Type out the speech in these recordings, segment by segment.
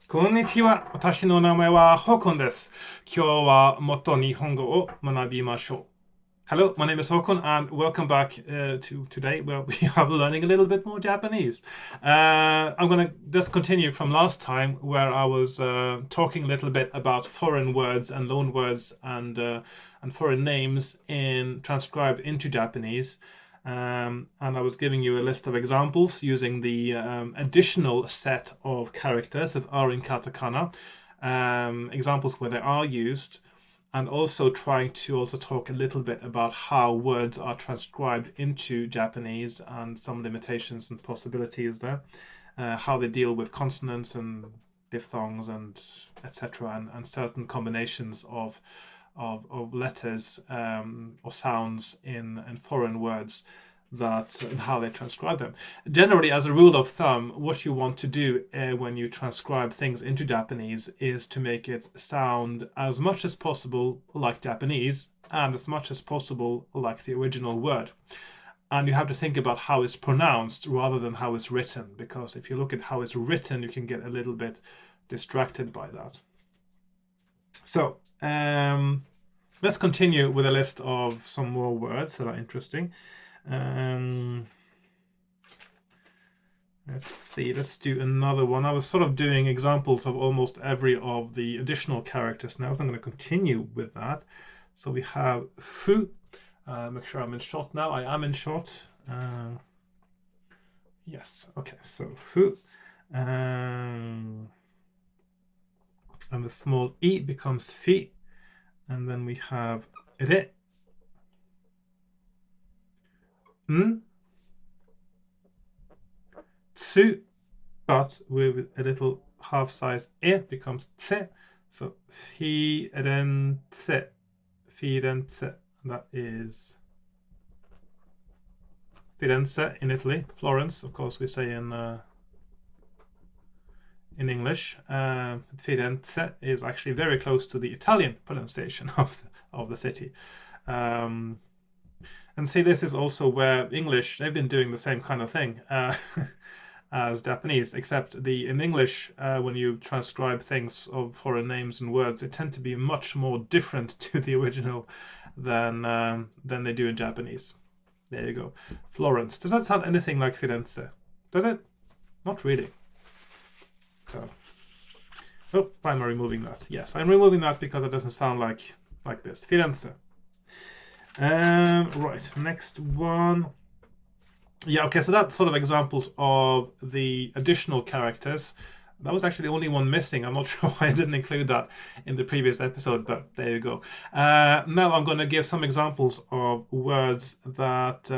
こんにちは。私の名前はHakonです。今日はもっと日本語を学びましょう。Hello, my name is Hakon, and welcome back to today where we are learning a little bit more Japanese. I'm going to just continue from last time where I was talking a little bit about foreign words and loan words and foreign names in transcribed into Japanese. And I was giving you a list of examples using the additional set of characters that are in katakana, examples where they are used, and also trying to also talk a little bit about how words are transcribed into Japanese and some limitations and possibilities there, how they deal with consonants and diphthongs and etc. And certain combinations of letters or sounds in foreign words that and how they transcribe them. Generally, as a rule of thumb, what you want to do when you transcribe things into Japanese is to make it sound as much as possible like Japanese and as much as possible like the original word. And you have to think about how it's pronounced rather than how it's written, because if you look at how it's written, you can get a little bit distracted by that. So, let's continue with a list of some more words that are interesting. Let's see, let's do another one. I was sort of doing examples of almost every of the additional characters now, so I'm going to continue with that. So we have fu. Make sure I'm in shot now. I am in shot. Yes, okay, so fu. And the small e becomes fi. And then we have re. N. Tsu. But with a little half size e becomes tse. So Firenze. Firenze. That is Firenze in Italy. Florence, of course, we say in English. Firenze is actually very close to the Italian pronunciation of the city. And see, this is also where English, they've been doing the same kind of thing as Japanese, except in English, when you transcribe things of foreign names and words, they tend to be much more different to the original than they do in Japanese. There you go. Florence. Does that sound anything like Firenze? Does it? Not really. So why am I removing that? Yes, I'm removing that because it doesn't sound like this. Firenze. Right, next one. Yeah, okay, so that's sort of examples of the additional characters. That was actually the only one missing. I'm not sure why I didn't include that in the previous episode, but there you go. Now I'm going to give some examples of words that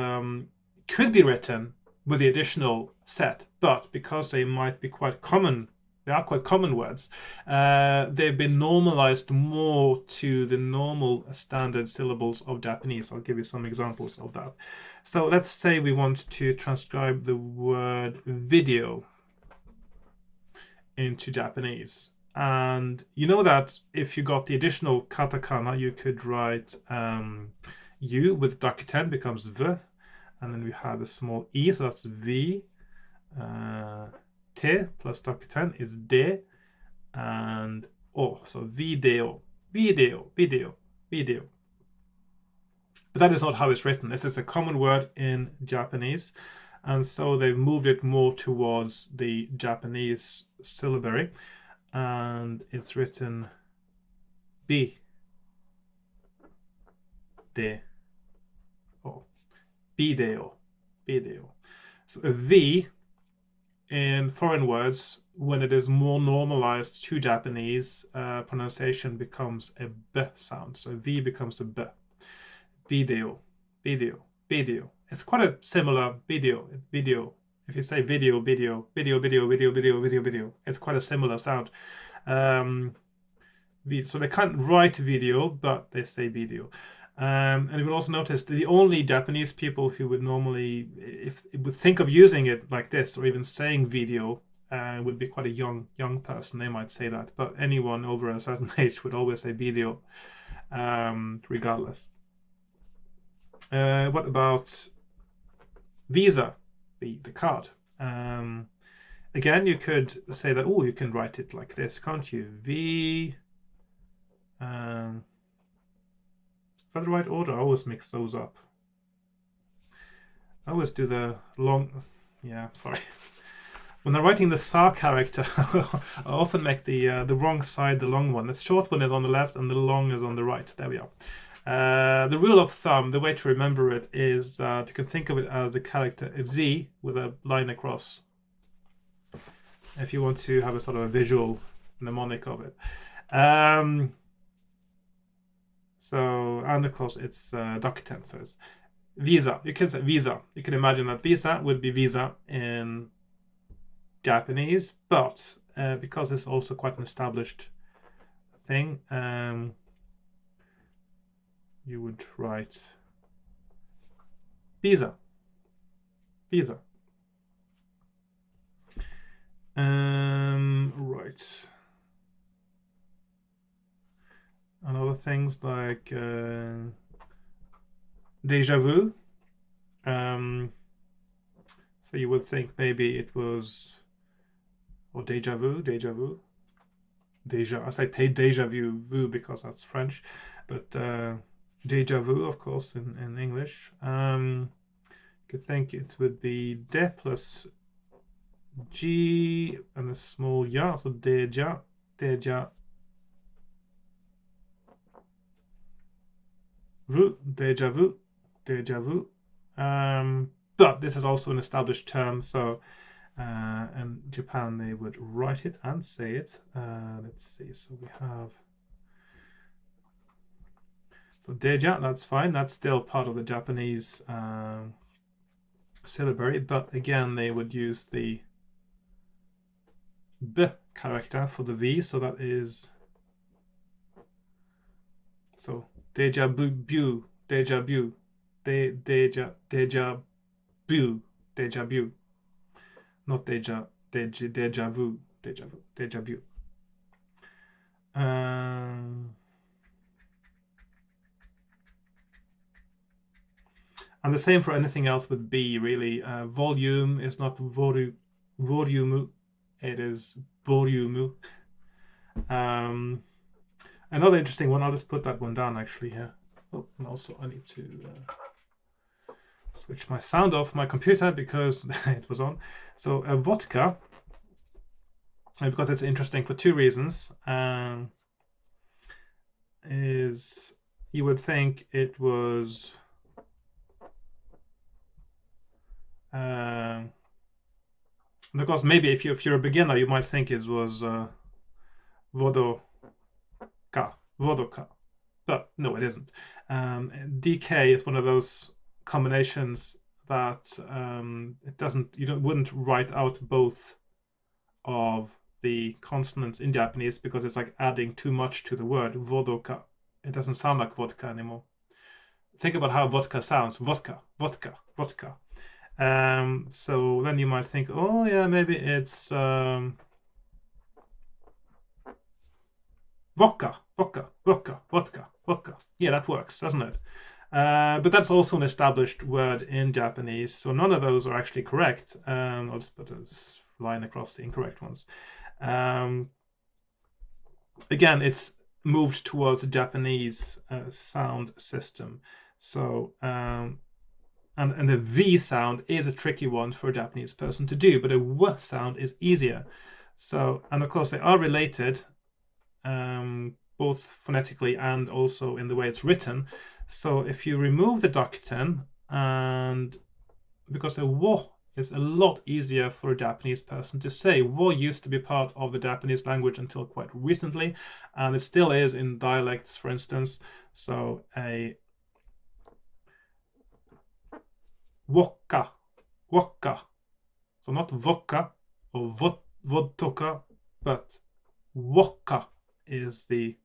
could be written with the additional set, but because they might be quite common, they are quite common words, they've been normalized more to the normal standard syllables of Japanese. I'll give you some examples of that. So let's say we want to transcribe the word video into Japanese. And you know that if you got the additional katakana, you could write U with dakuten becomes V. And then we have a small E, so that's V. T plus dakuten is D. And O, so video, video, video, video. But that is not how it's written. This is a common word in Japanese. And so they've moved it more towards the Japanese syllabary. And it's written B, D, O, video, video. So a V in foreign words, when it is more normalized to Japanese, pronunciation becomes a B sound. So V becomes a B. Video, video, video. It's quite a similar video. If you say video, video, video, video, video, video, video, video, it's quite a similar sound. So they can't write video, but they say video. And you will also notice the only Japanese people who would normally, if would think of using it like this, or even saying video, would be quite a young person. They might say that, but anyone over a certain age would always say video, regardless. What about Visa, the card? again, you could say that, oh, you can write it like this, can't you? V. Is that the right order? I always mix those up. I always do the long. Yeah, sorry. When I'm writing the sa character, I often make the wrong side the long one. The short one is on the left and the long is on the right. There we are. The rule of thumb, the way to remember it is that you can think of it as the character Z with a line across. If you want to have a sort of a visual mnemonic of it. So, and of course it's Dokuten, so it's visa. You can say visa. You can imagine that visa would be visa in Japanese, but because it's also quite an established thing, you would write visa. Visa. Right. And other things like déjà vu. So you would think maybe it was, or déjà vu. I say déjà vu because that's French, but déjà vu, of course, in English. You could think it would be de plus G and a small ya, so déjà vu, déjà vu. But this is also an established term, so in Japan they would write it and say it. Let's see, so we have, so deja, that's fine, that's still part of the Japanese syllabary, but again they would use the B character for the V, so that is, so deja vu, deja vu, deja vu, not deja vu. And the same for anything else with B, really. Volume is not volume, it is volume. Another interesting one, I'll just put that one down actually here. Oh, and also I need to switch my sound off my computer because it was on. So vodka, because it's interesting for two reasons, is you would think it was because maybe if you're a beginner you might think it was vodka, but no, it isn't. DK is one of those combinations that wouldn't write out both of the consonants in Japanese because it's like adding too much to the word vodka. It doesn't sound like vodka anymore. Think about how vodka sounds. Vodka. So then you might think, oh yeah, maybe it's vodka. Yeah, that works, doesn't it? But that's also an established word in Japanese, so none of those are actually correct. I'll just put a line across the incorrect ones. Again, it's moved towards a Japanese sound system. So, and the V sound is a tricky one for a Japanese person to do, but a W sound is easier. So, and of course they are related, both phonetically and also in the way it's written. So if you remove the Dokuten, and because a wo is a lot easier for a Japanese person to say. Wo used to be part of the Japanese language until quite recently, and it still is in dialects, for instance. So a wokka. So not vodka or vodka, but wokka is the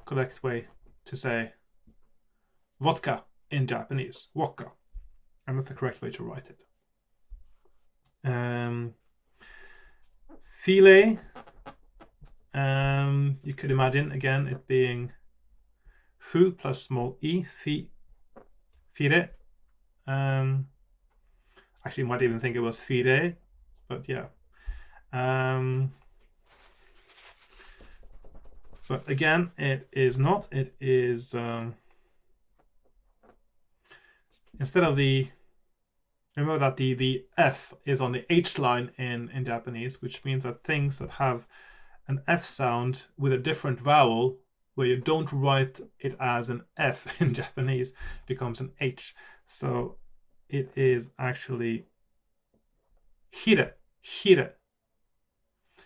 correct way to say vodka in Japanese. Wokka. And that's the correct way to write it. Filet. You could imagine again it being fu plus small e, fire. Actually, you might even think it was fire, But yeah. But again, it is not. It is instead of the, remember that the F is on the H line in Japanese, which means that things that have an F sound with a different vowel, where you don't write it as an F in Japanese, becomes an H. So it is actually hire, hire.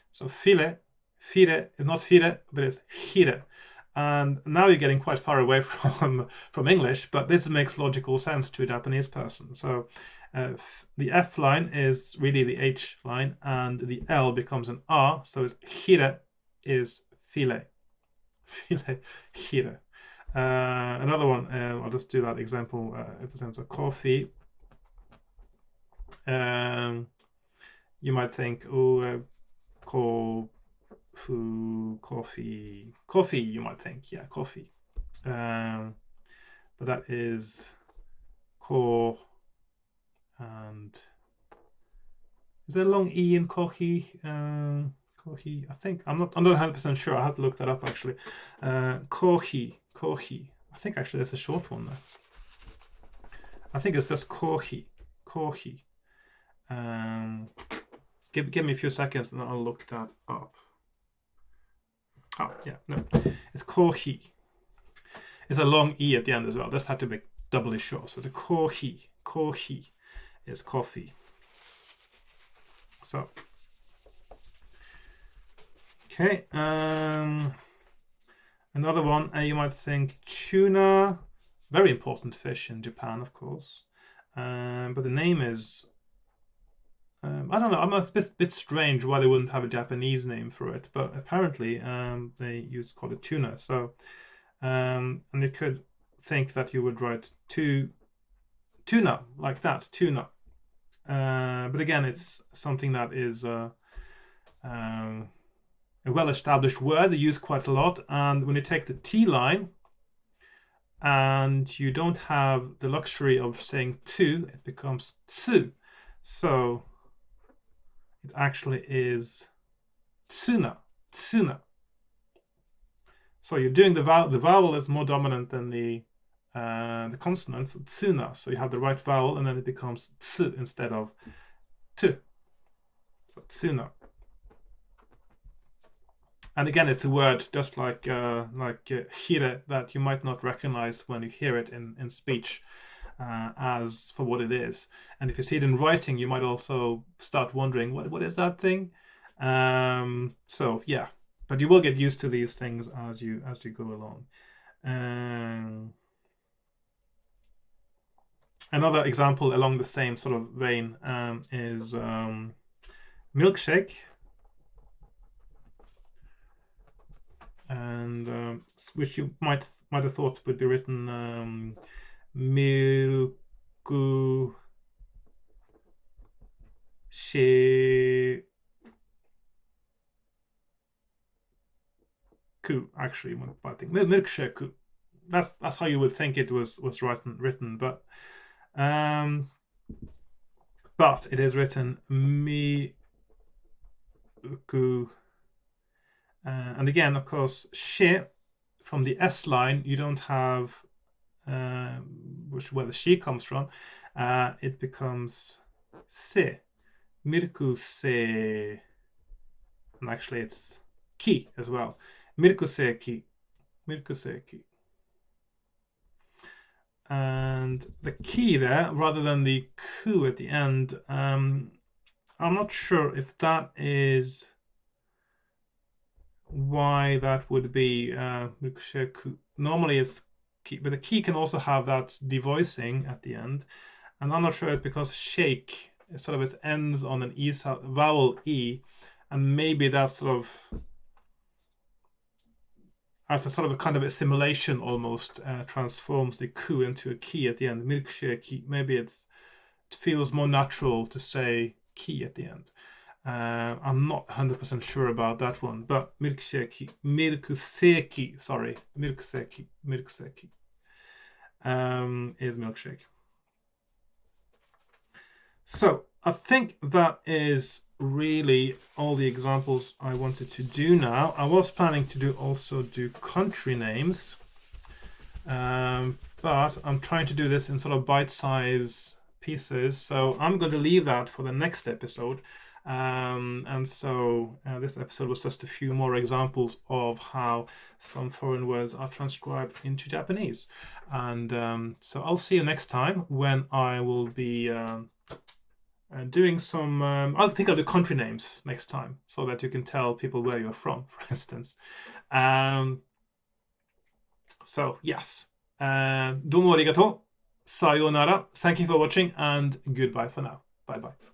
So file is not fire, but it's hire. And now you're getting quite far away from English, but this makes logical sense to a Japanese person. So the F line is really the H line, and the L becomes an R, so it's hire is file. File, hire. Another one, I'll just do that example at the sense of coffee. You might think, oh, coffee, you might think, yeah, coffee. But that is ko, and is there a long E in kohi? Kohi, I think, I'm not 100% sure. I have to look that up actually. Kohi. I think actually there's a short one there. I think it's just kohi. Give me a few seconds and I'll look that up. Oh, yeah, no. It's kohi. It's a long E at the end as well. Just had to make doubly sure. So the kohi. Kohi is coffee. So, okay. Another one, you might think tuna. Very important fish in Japan, of course. But the name is, I don't know, I'm a bit strange why they wouldn't have a Japanese name for it, but apparently they call it tuna. So, and you could think that you would write tuna like that, tuna. But again, it's something that is a well-established word they use quite a lot. And when you take the T line and you don't have the luxury of saying tu, it becomes tsu. So it actually is tsuna. So you're doing the vowel is more dominant than the consonant, so tsuna. So you have the right vowel, and then it becomes tsu instead of tu. So tsuna. And again, it's a word just like hire that you might not recognize when you hear it in speech as for what it is. And if you see it in writing, you might also start wondering, what is that thing? So yeah, but you will get used to these things as you go along. Another example along the same sort of vein is milkshake. And which you might have thought would be written milku sheku. Actually, I think milksheku. That's how you would think it was written, but it is written miku. And again, of course, she from the S line, you don't have where the she comes from. It becomes se, mirku se, and actually it's ki as well. Mirku se ki. And the ki there, rather than the ku at the end, I'm not sure if that is why that would be. Normally it's ki, but the ki can also have that devoicing at the end, and I'm not sure it's because shake sort of it ends on an e vowel e, and maybe that sort of as a sort of a kind of assimilation almost transforms the ku into a ki at the end. Milkshake, maybe it feels more natural to say ki at the end. I'm not 100% sure about that one, but milkuseki is milkshake. So I think that is really all the examples I wanted to do now. I was planning to also do country names, but I'm trying to do this in sort of bite-size pieces, so I'm going to leave that for the next episode. And so this episode was just a few more examples of how some foreign words are transcribed into Japanese. And so I'll see you next time when I will be doing some. I'll think of the country names next time so that you can tell people where you're from, for instance. So yes. どうもありがとう。さようなら. Thank you for watching and goodbye for now. Bye bye.